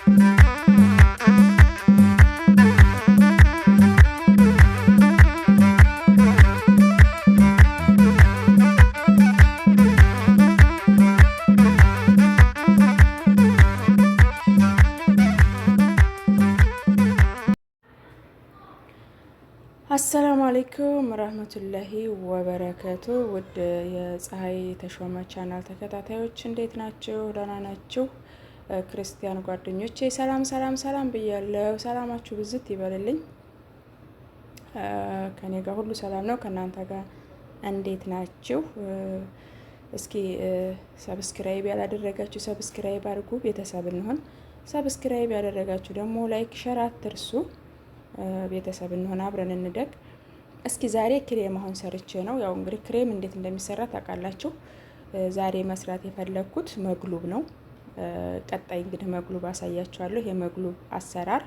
አሰላሙ አለይኩም ረህመቱላሂ ወበረከቱ። ውድ የፀሐይ ተሾመ ቻናል ተከታታዮች እንዴት ናችሁ? ደህና ናችሁ? ክርስቲያን ጓደኞቼ ሰላም ሰላም ሰላም ብያለሁ። ሰላማችሁ ብዝት ይበልልኝ። ከኔ ጋር ሁሉ ሰላም ነው። ከእናንተ ጋር እንዴት ናችሁ? እስኪ ሰብስክራይብ ያላደረጋችሁ ሰብስክራይብ አድርጉ፣ ቤተሰብ እንሆን። ሰብስክራይብ ያደረጋችሁ ደግሞ ላይክ ሸር አትርሱ። ቤተሰብ እንሆን፣ አብረን እንደግ። እስኪ ዛሬ ክሬም አሁን ሰርቼ ነው። ያው እንግዲህ ክሬም እንዴት እንደሚሰራ ታውቃላችሁ። ዛሬ መስራት የፈለኩት መግሉብ ነው። ቀጣይ እንግዲህ መግሉብ አሳያችኋለሁ። የመግሉብ አሰራር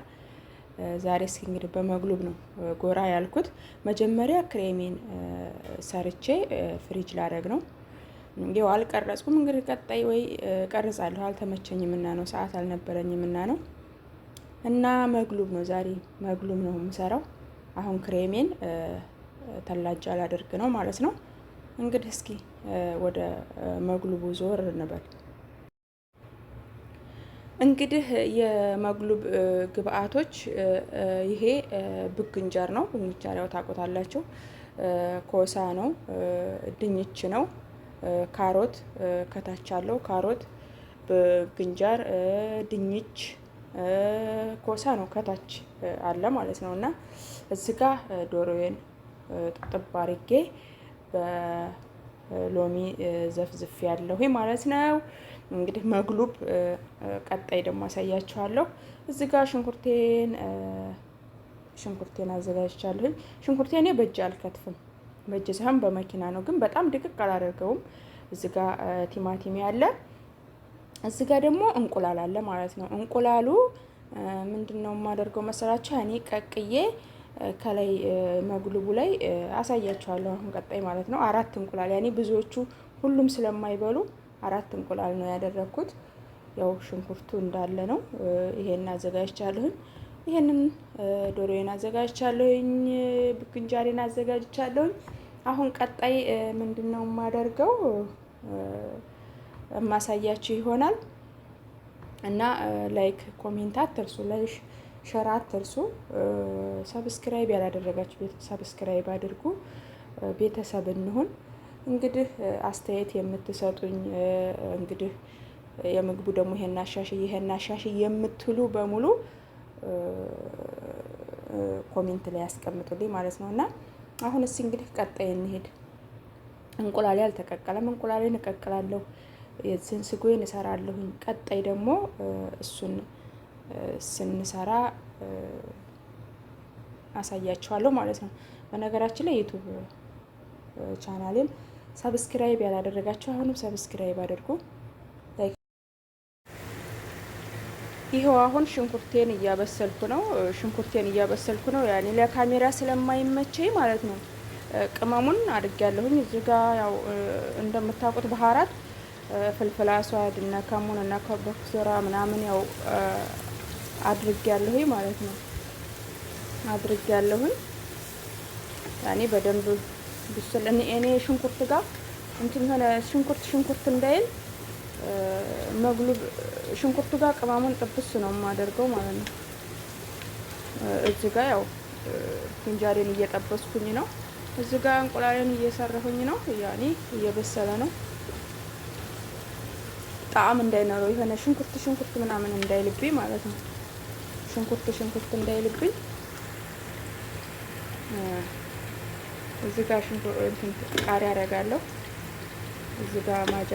ዛሬ እስኪ እንግዲህ በመግሉብ ነው ጎራ ያልኩት። መጀመሪያ ክሬሜን ሰርቼ ፍሪጅ ላደርግ ነው። ያው አልቀረጽኩም። እንግዲህ ቀጣይ ወይ ቀርጻለሁ። አልተመቸኝም እና ነው፣ ሰዓት አልነበረኝም እና ነው። እና መግሉብ ነው ዛሬ መግሉብ ነው የምሰራው። አሁን ክሬሜን ተላጃ ላደርግ ነው ማለት ነው። እንግዲህ እስኪ ወደ መግሉቡ ዞር እንበል። እንግዲህ የመግሉብ ግብአቶች ይሄ ብግንጃር ነው። ብግንጃር ያው ታውቁታላችሁ። ኮሳ ነው፣ ድንች ነው፣ ካሮት ከታች አለው። ካሮት፣ ብግንጃር፣ ድንች ኮሳ ነው ከታች አለ ማለት ነው። እና እዚህ ጋር ዶሮዬን ጥጥብ አድርጌ በሎሚ ዘፍዝፍ ያለሁ ማለት ነው። እንግዲህ መግሉብ ቀጣይ ደግሞ አሳያችኋለሁ። እዚህ ጋር ሽንኩርቴን አዘጋጅቻለሁኝ። ሽንኩርቴን በእጅ አልከትፍም፣ በእጅ ሳይሆን በመኪና ነው፣ ግን በጣም ድቅቅ አላደርገውም። እዚህ ጋር ቲማቲም ያለ፣ እዚህ ጋር ደግሞ እንቁላል አለ ማለት ነው። እንቁላሉ ምንድነው የማደርገው መሰላችሁ? እኔ ቀቅዬ ከላይ መግሉቡ ላይ አሳያችኋለሁ አሁን ቀጣይ ማለት ነው። 4 እንቁላል፣ ያኔ ብዙዎቹ ሁሉም ስለማይበሉ 4 እንቁላል ነው ያደረኩት። ያው ሽንኩርቱ እንዳለ ነው። ይሄን አዘጋጅቻለሁኝ። ይሄንን ዶሮዬን አዘጋጅቻለሁኝ። ብግንጃሬን አዘጋጅቻለሁኝ። አሁን ቀጣይ ምንድነው የማደርገው ማሳያችሁ ይሆናል። እና ላይክ ኮሜንት አትርሱ፣ ላይክ ሸር አትርሱ። ሰብስክራይብ ያላደረጋችሁ ሰብስክራይብ አድርጉ፣ ቤተሰብ እንሁን። እንግዲህ አስተያየት የምትሰጡኝ እንግዲህ የምግቡ ደግሞ ይሄን አሻሽይ የምትሉ በሙሉ ኮሜንት ላይ ያስቀምጡልኝ ማለት ነው። እና አሁን እስኪ እንግዲህ ቀጣይ እንሄድ። እንቁላሌ አልተቀቀለም፣ እንቁላሌን እቀቅላለሁ። የዚህን ስጎዬን እሰራለሁኝ። ቀጣይ ደግሞ እሱን ስንሰራ አሳያችኋለሁ ማለት ነው። በነገራችን ላይ ዩቱብ ቻናሌን ሰብስክራይብ ያላደረጋችሁ አሁንም ሰብስክራይብ አድርጉ። ይሄው አሁን ሽንኩርቴን እያበሰልኩ ነው። ያኔ ለካሜራ ስለማይመቸኝ ማለት ነው። ቅመሙን አድርጌያለሁኝ። እዚህ ጋር ያው እንደምታውቁት ባህራት ፍልፍል አስዋድ እና ከሙን እና ከበክዞራ ምናምን ያው አድርጌያለሁኝ ማለት ነው። ያኔ በደንብ ብስል እኔ ሽንኩርት ጋር እንትን ሆነ ሽንኩርት እንዳይል መግሉብ ሽንኩርቱ ጋር ቅመሙን ጥብስ ነው የማደርገው ማለት ነው። እዚህ ጋር ያው ፍንጃሬን እየጠበስኩኝ ነው። እዚህ ጋር እንቁላሌን እየሰራሁኝ ነው። ያኔ እየበሰለ ነው። ጣዕም እንዳይኖረው የሆነ ሽንኩርት ምናምን እንዳይልብኝ ማለት ነው። ሽንኩርት እንዳይልብኝ እዚህ ጋር ቃሪያ አረጋለሁ። እዚህ ጋር ማጅ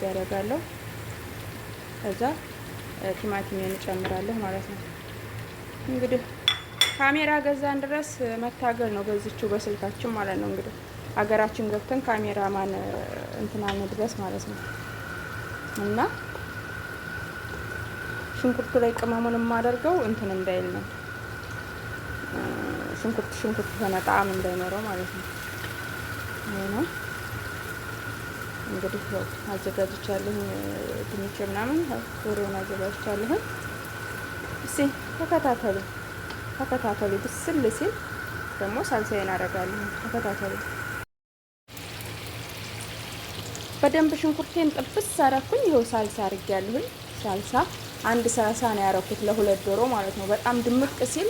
አረጋለሁ። ከዛ ቲማቲሜን እጨምራለሁ ማለት ነው። እንግዲህ ካሜራ ገዛን ድረስ መታገል ነው በዚችው በስልካችን ማለት ነው። እንግዲህ ሀገራችን ገብተን ካሜራማን እንትናን ድረስ ማለት ነው። እና ሽንኩርቱ ላይ ቅመሙን የማደርገው እንትን እንዳይል ነው። ሽንኩርት ሆነ ጣዕም እንዳይኖረው ማለት ነው። ይሄ ነው እንግዲህ ያው አዘጋጅቻለሁ። ድንች ምናምን ዶሮውን አዘጋጅቻለሁ። እስኪ ተከታተሉ ተከታተሉ። ብስል ሲል ደግሞ ሳልሳዬን አደርጋለሁ። ተከታተሉ። በደንብ ሽንኩርቴን ጥብስ አረኩኝ። ይኸው ሳልሳ አድርጌያለሁኝ። ሳልሳ አንድ ሳልሳ ነው ያረኩት ለሁለት ዶሮ ማለት ነው። በጣም ድምቅ ሲል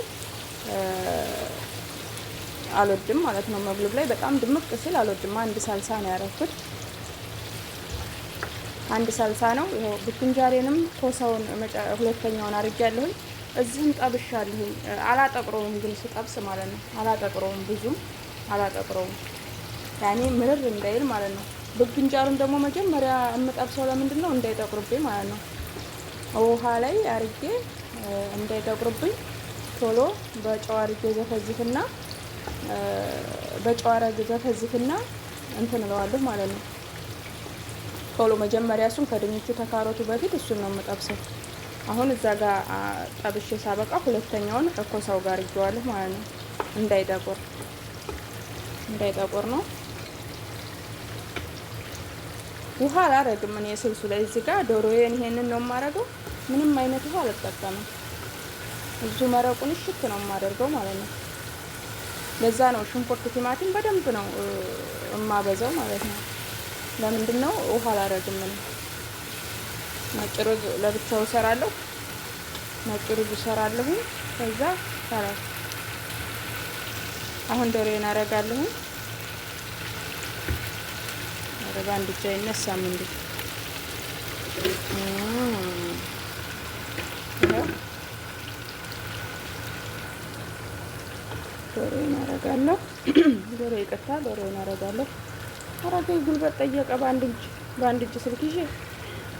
አልወድም ማለት ነው። መግሉብ ላይ በጣም ድምቅ ሲል አልወድም። አንድ ሳልሳ ነው ያረኩት። አንድ ሳልሳ ነው። ይኸው ብትንጃሬንም ኮሳውን ሁለተኛውን አድርጌያለሁኝ። እዚህም ጠብሻለሁኝ። አላጠቅረውም ግን ስጠብስ ማለት ነው። አላጠቅረውም፣ ብዙም አላጠቅረውም። ያኔ ምርር እንዳይል ማለት ነው። ብትንጃሩን ደግሞ መጀመሪያ የምጠብሰው ለምንድን ነው? እንዳይጠቁርብኝ ማለት ነው። ውሃ ላይ አርጌ እንዳይጠቁርብኝ ቶሎ በጨው አርጌ ዘፈዝፍና በጨው አርጌ ዘፈዝፍና እንትን እለዋለሁ ማለት ነው። ቶሎ መጀመሪያ እሱን ከድንቹ ተካሮቱ በፊት እሱን ነው የምጠብሰው። አሁን እዛ ጋር ጠብሼ ሳበቃ ሁለተኛውን ከኮሳው ጋር አርጌዋለሁ ማለት ነው። እንዳይጠቁር ነው። ውሃ አላረግም እኔ ስልሱ ላይ። እዚህ ጋር ዶሮዬን ይሄንን ነው የማረገው። ምንም አይነት ውሃ አልጠቀምም። እዙ መረቁን እሽት ነው የማደርገው ማለት ነው። ለዛ ነው ሽንኩርት፣ ቲማቲም በደንብ ነው የማበዛው ማለት ነው። ለምንድን ነው ውሃ አላረግም እኔ። ነጭ ሩዝ ለብቻው እሰራለሁ። ነጭ ሩዝ እሰራለሁ። ከዛ ሰራው አሁን ዶሮዬን አረጋለሁ። አረጋ አንድ እጅ አይነሳም እንዴ? ዶሮዬን አረጋለሁ። ዶሮዬን አረጋለሁ። አረጋይ ጉልበት ጠየቀ። በአንድ እጅ ስልክ ይዤ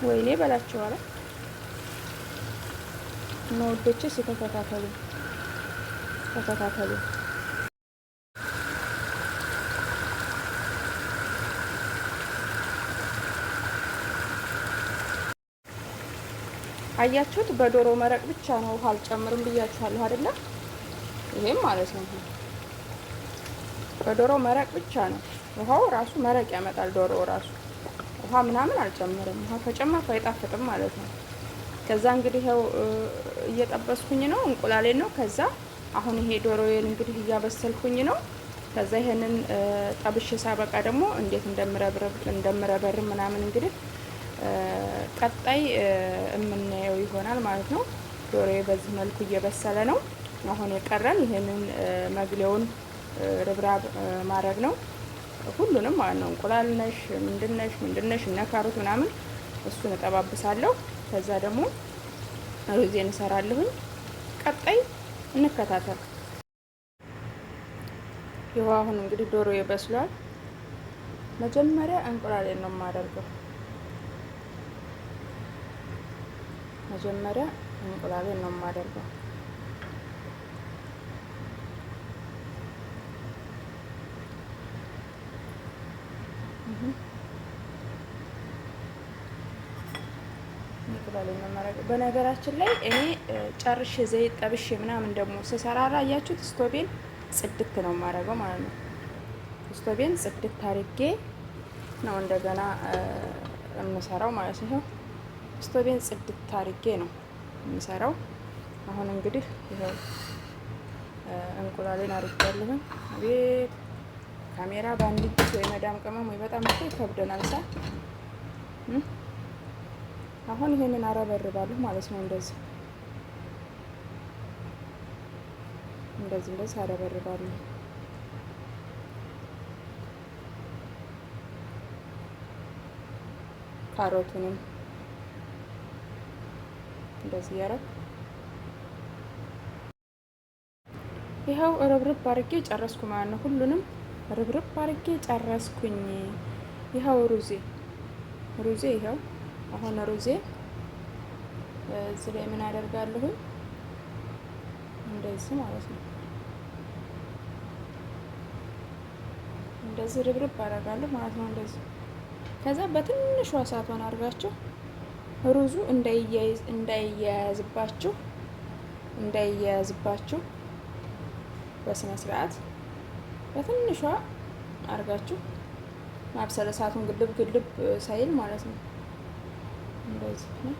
ወይኔ በላቸዋል። እና ወዶቼ ተከታተሉ። አያችሁት? በዶሮ መረቅ ብቻ ነው፣ ውሃ አልጨምርም ብያችኋለሁ አይደለ? ይሄም ማለት ነው በዶሮ መረቅ ብቻ ነው። ውሃው ራሱ መረቅ ያመጣል። ዶሮ ራሱ ውሃ ምናምን አልጨምርም። ውሃ ከጨመርኩ አይጣፍጥም ማለት ነው። ከዛ እንግዲህ ያው እየጠበስኩኝ ነው፣ እንቁላሌን ነው። ከዛ አሁን ይሄ ዶሮዬን እንግዲህ እያበሰልኩኝ ነው። ከዛ ይሄንን ጠብሼ ሳበቃ ደግሞ እንዴት እንደምረበር ምናምን እንግዲህ ቀጣይ የምናየው ይሆናል ማለት ነው። ዶሮዬ በዚህ መልኩ እየበሰለ ነው። አሁን የቀረን ይሄንን መግሌውን ርብራብ ማድረግ ነው። ሁሉንም ማለት ነው። እንቁላል ነሽ ምንድነሽ እነ ካሮት ምናምን እሱን እጠባብሳለሁ። ከዛ ደግሞ ሩዜን እሰራለሁኝ። ቀጣይ እንከታተል። ይኸው አሁን እንግዲህ ዶሮዬ በስሏል። መጀመሪያ እንቁላሌን ነው የማደርገው። በነገራችን ላይ እኔ ጨርሼ ዘይት ጠብሼ ምናምን ደግሞ ስሰራ አያችሁት፣ ስቶቤን ጽድት ነው የማደርገው ማለት ነው። ስቶቤን ጽድት አድርጌ ነው እንደገና የምሰራው ማለት ነው። ስቶቤን ጽድት አድርጌ ነው የምሰራው። አሁን እንግዲህ ይሄው እንቁላሌን አድርጌያለሁ። አቤት ካሜራ በአንድ እጅ ወይ መዳም ቅመም ወይ በጣም እኮ ይከብደናል ሳ አሁን ይሄንን አረበርባለሁ ማለት ነው። እንደዚህ አረበርባለሁ። ካሮቱንም እንደዚህ ያረግ ይኸው ርብርብ አድርጌ ጨረስኩ ማለት ነው። ሁሉንም ርብርብ አድርጌ ጨረስኩኝ። ይኸው ሩዜ ይኸው አሁን ሩዜ እዚህ ላይ ምን አደርጋለሁ? እንደዚህ ማለት ነው። እንደዚህ ርብርብ አደርጋለሁ ማለት ነው። እንደዚህ ከዛ በትንሿ እሳቷን አድርጋችሁ ሩዙ እንዳይያያዝባችሁ በስነ ስርዓት በትንሿ አድርጋችሁ ማብሰል እሳቱን ግልብ ግልብ ሳይል ማለት ነው። እንደዚህ ነው።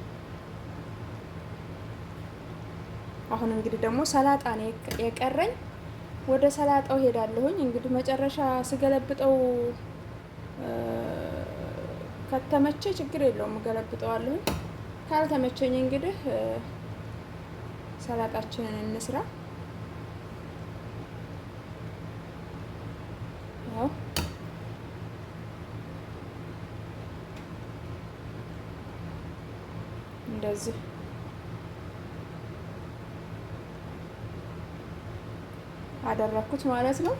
አሁን እንግዲህ ደግሞ ሰላጣ ነው የቀረኝ። ወደ ሰላጣው ሄዳለሁኝ። እንግዲህ መጨረሻ ስገለብጠው ከተመቸ ችግር የለውም እገለብጠዋለሁኝ። ካልተመቸኝ እንግዲህ ሰላጣችንን እንስራ። ያው እንደዚህ አደረኩት ማለት ነው።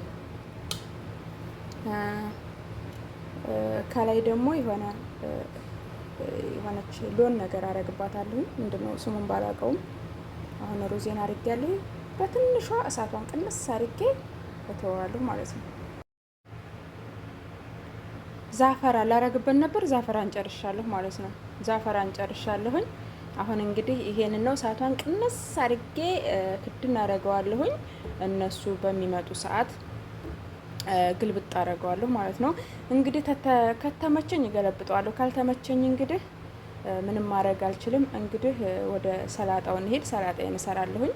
ከላይ ደግሞ የሆነች ሎን ነገር አረግባታለሁ። ምንድነው ስሙን ባላውቀውም አሁን ሩዜን አድርጌያለሁ። በትንሿ እሳቷን ቅንስ አድርጌ እተዋለሁ ማለት ነው። ዛፈራን ላረግበት ነበር። ዛፈራን ጨርሻለሁ ማለት ነው። ዛፈራን ጨርሻለሁኝ። አሁን እንግዲህ ይሄንን ነው እሳቷን ቅንስ አድርጌ ክድን አደርገዋለሁኝ። እነሱ በሚመጡ ሰዓት ግልብጥ አደርገዋለሁ ማለት ነው። እንግዲህ ከተመቸኝ እገለብጠዋለሁ። ካልተመቸኝ እንግዲህ ምንም ማድረግ አልችልም። እንግዲህ ወደ ሰላጣው እንሄድ። ሰላጣዬን እሰራለሁኝ።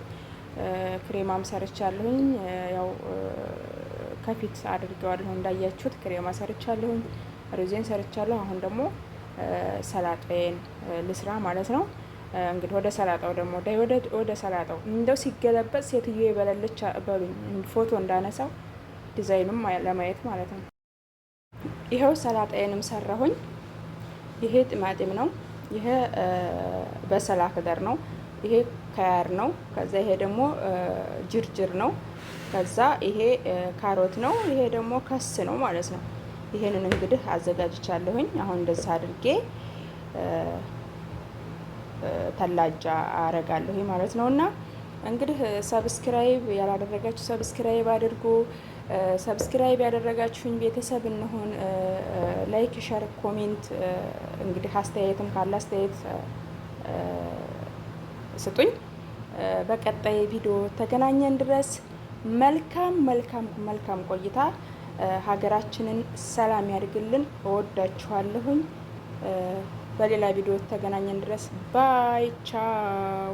ክሬማም ሰርቻለሁኝ። ያው ከፊት አድርጌዋለሁ እንዳያችሁት። ክሬማ ሰርቻለሁኝ፣ ሩዜን ሰርቻለሁ። አሁን ደግሞ ሰላጣዬን ልስራ ማለት ነው። እንግዲህ ወደ ሰላጣው ደግሞ ወደ ሰላጣው እንደው ሲገለበጥ ሴትዮ የበለለች በሉኝ፣ ፎቶ እንዳነሳው ዲዛይኑም ለማየት ማለት ነው። ይኸው ሰላጣዬንም ሰራሁኝ። ይሄ ጢማጢም ነው። ይሄ በሰላ ክደር ነው። ይሄ ከያር ነው። ከዛ ይሄ ደግሞ ጅርጅር ነው። ከዛ ይሄ ካሮት ነው። ይሄ ደግሞ ከስ ነው ማለት ነው። ይሄንን እንግዲህ አዘጋጅቻለሁኝ። አሁን እንደዛ አድርጌ ተላጃ አረጋለሁ ማለት ነው። እና እንግዲህ ሰብስክራይብ ያላደረጋችሁ ሰብስክራይብ አድርጉ። ሰብስክራይብ ያደረጋችሁኝ ቤተሰብ እንሆን። ላይክ፣ ሸር፣ ኮሜንት እንግዲህ አስተያየትም ካለ አስተያየት ስጡኝ። በቀጣይ ቪዲዮ ተገናኘን ድረስ መልካም ቆይታ። ሀገራችንን ሰላም ያድርግልን። እወዳችኋለሁኝ። በሌላ ቪዲዮ ተገናኘን ድረስ ባይ ቻው።